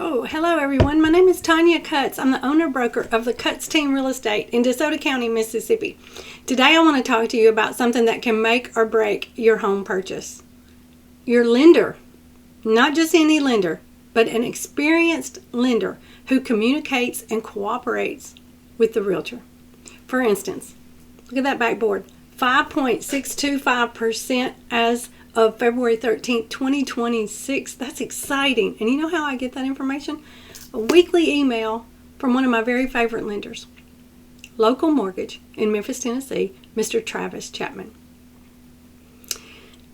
Oh, hello everyone. My name is Tanya Cutts. I'm the owner-broker of the Cutts Team Real Estate in DeSoto County, Mississippi. Today I want to talk to you about something that can make or break your home purchase. Your lender, not just any lender, but an experienced lender who communicates and cooperates with the realtor. For instance, look at that backboard. 5.625% as of February 13th, 2026. That's exciting. And you know how I get that information? A weekly email from one of my very favorite lenders, Local Mortgage in Memphis, Tennessee, Mr. Travis Chapman.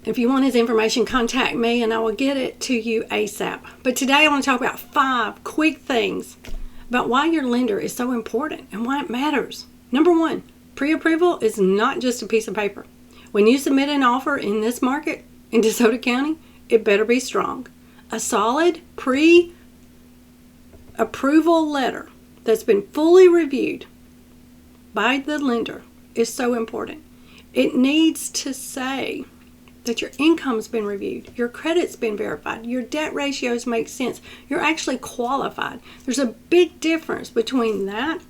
If you want his information, contact me and I will get it to you ASAP. But today I want to talk about 5 quick things about why your lender is so important and why it matters. Number 1, pre-approval is not just a piece of paper. When you submit an offer in this market, in DeSoto County, it better be strong. A solid pre-approval letter that's been fully reviewed by the lender is so important. It needs to say that your income's been reviewed, your credit's been verified, your debt ratios make sense, you're actually qualified. There's a big difference between that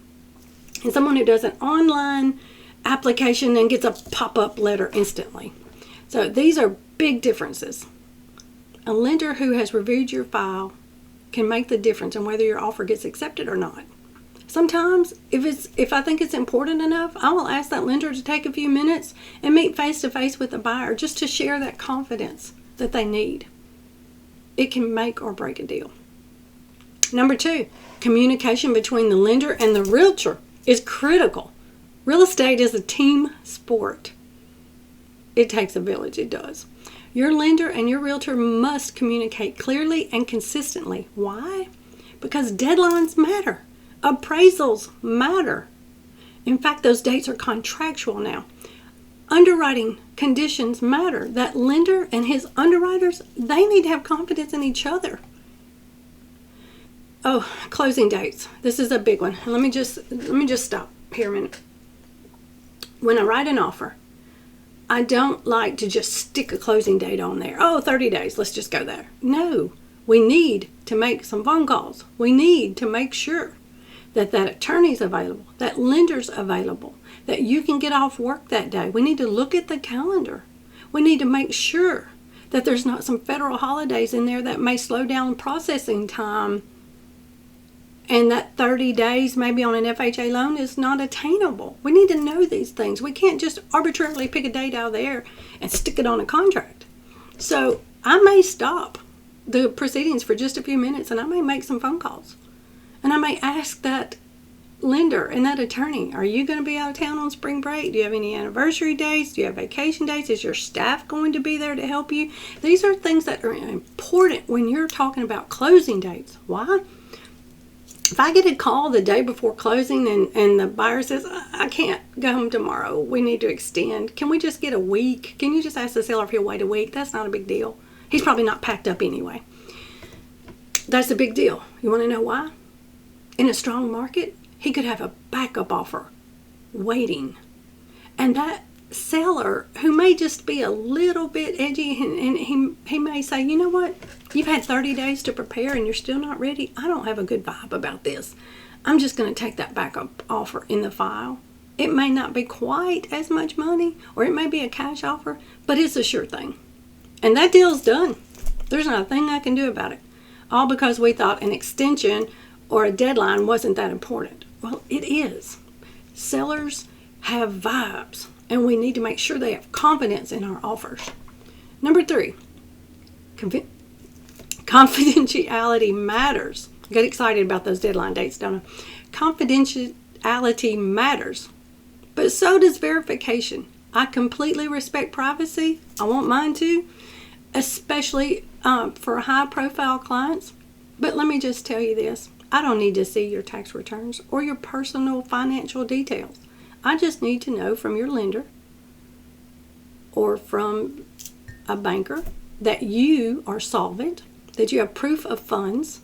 and someone who does an online application and gets a pop-up letter instantly. So these are big differences. A lender who has reviewed your file can make the difference in whether your offer gets accepted or not. Sometimes, if I think it's important enough, I will ask that lender to take a few minutes and meet face-to-face with the buyer just to share that confidence that they need. It can make or break a deal. Number 2, communication between the lender and the realtor is critical. Real estate is a team sport. It takes a village, it does. Your lender and your realtor must communicate clearly and consistently. Why? Because deadlines matter. Appraisals matter. In fact, those dates are contractual now. Underwriting conditions matter. That lender and his underwriters, they need to have confidence in each other. Oh, closing dates. This is a big one. Let me just stop here a minute. When I write an offer, I don't like to just stick a closing date on there. Oh, 30 days, let's just go there. No, we need to make some phone calls. We need to make sure that attorney's available, that lender's available, that you can get off work that day. We need to look at the calendar. We need to make sure that there's not some federal holidays in there that may slow down processing time, and that 30 days maybe on an FHA loan is not attainable. We need to know these things. We can't just arbitrarily pick a date out of there and stick it on a contract. So I may stop the proceedings for just a few minutes and I may make some phone calls. And I may ask that lender and that attorney, are you going to be out of town on spring break? Do you have any anniversary dates? Do you have vacation dates? Is your staff going to be there to help you? These are things that are important when you're talking about closing dates. Why? If I get a call the day before closing and the buyer says, I can't go home tomorrow, we need to extend, can we just get a week? Can you just ask the seller if he'll wait a week? That's not a big deal. He's probably not packed up anyway. That's a big deal. You want to know why? In a strong market, he could have a backup offer waiting. And that seller, who may just be a little bit edgy, and he may say, you know what, you've had 30 days to prepare and you're still not ready. I don't have a good vibe about this. I'm just going to take that backup offer in the file. It may not be quite as much money, or it may be a cash offer, but it's a sure thing. And that deal's done. There's not a thing I can do about it. All because we thought an extension or a deadline wasn't that important. Well, it is. Sellers have vibes, and we need to make sure they have confidence in our offers. Number 3, confidentiality matters. I get excited about those deadline dates, don't I? Confidentiality matters, but so does verification. I completely respect privacy. I want mine too, especially for high-profile clients. But let me just tell you this. I don't need to see your tax returns or your personal financial details. I just need to know from your lender or from a banker that you are solvent, that you have proof of funds.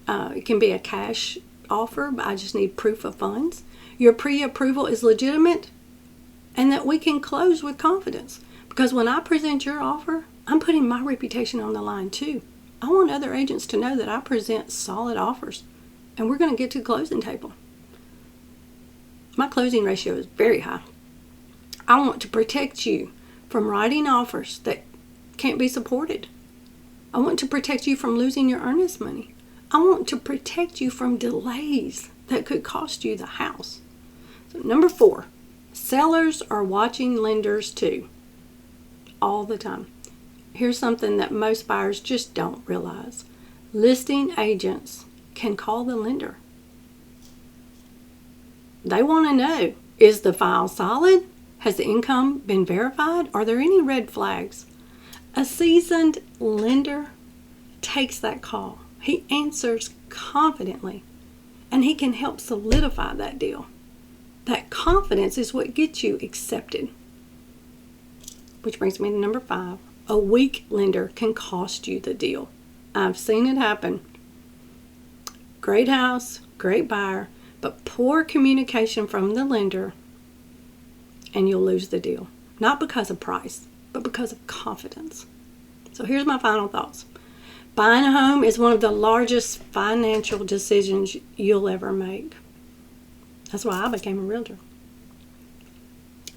It can be a cash offer, but I just need proof of funds. Your pre-approval is legitimate, and that we can close with confidence. Because when I present your offer, I'm putting my reputation on the line too. I want other agents to know that I present solid offers and we're going to get to the closing table. My closing ratio is very high. I want to protect you from writing offers that can't be supported. I want to protect you from losing your earnest money. I want to protect you from delays that could cost you the house. So number 4, sellers are watching lenders too, all the time. Here's something that most buyers just don't realize. Listing agents can call the lender. They want to know, is the file solid? Has the income been verified? Are there any red flags? A seasoned lender takes that call. He answers confidently, and he can help solidify that deal. That confidence is what gets you accepted. Which brings me to number 5. A weak lender can cost you the deal. I've seen it happen. Great house, great buyer, but poor communication from the lender, and you'll lose the deal. Not because of price, but because of confidence. So here's my final thoughts. Buying a home is one of the largest financial decisions you'll ever make. That's why I became a realtor.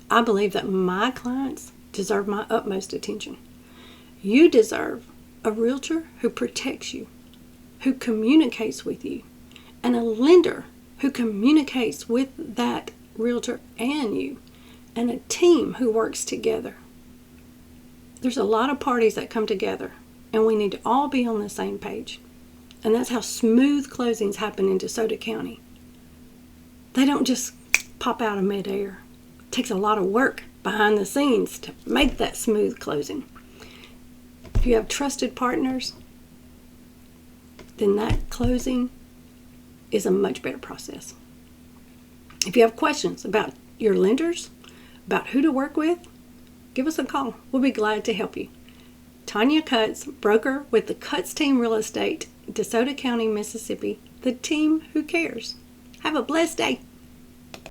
I believe that my clients deserve my utmost attention. You deserve a realtor who protects you, who communicates with you, and a lender who communicates with that realtor and you, and a team who works together. There's a lot of parties that come together, and we need to all be on the same page. And that's how smooth closings happen in DeSoto County. They don't just pop out of midair. It takes a lot of work behind the scenes to make that smooth closing. If you have trusted partners, then that closing is a much better process. If you have questions about your lenders, about who to work with, give us a call. We'll be glad to help you. Tanya Cutts, broker with the Cutts Team Real Estate, DeSoto County, Mississippi, the team who cares. Have a blessed day.